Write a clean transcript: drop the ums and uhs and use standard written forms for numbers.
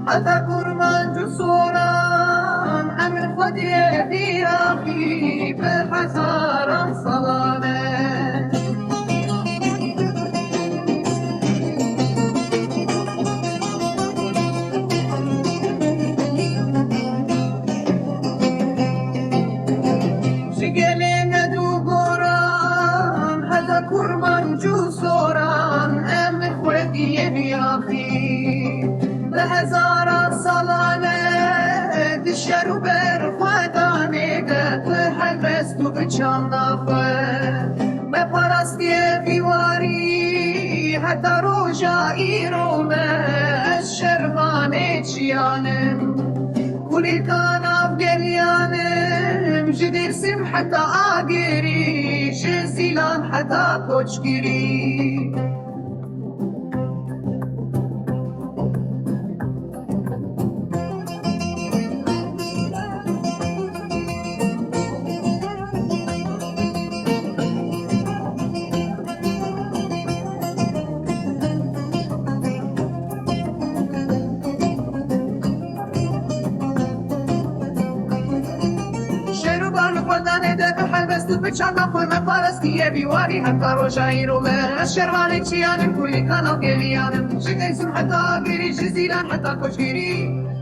حتى كرمان جسوران أمر خدي في أخي بالحسارة صلالة شقلين دو قران هذا كرمان جسوران أمر خدي في أخي بهزار صلانه دشر و برخوادانه گه حلبست و بچام نافه بپرستی بیواری حتی روژا ایرومه از شرمانه چیانم کلی کاناب گریانم جدرسم حتی آگیری جزیلان حتی کچگیری خودانه ده حلبست و بچندم خوی مپارستی بیواری حتی روشایی رو به از شروانه چیانم کلی کانال گلیانم شکیسم حتی گیری جزیران حتی کشگیری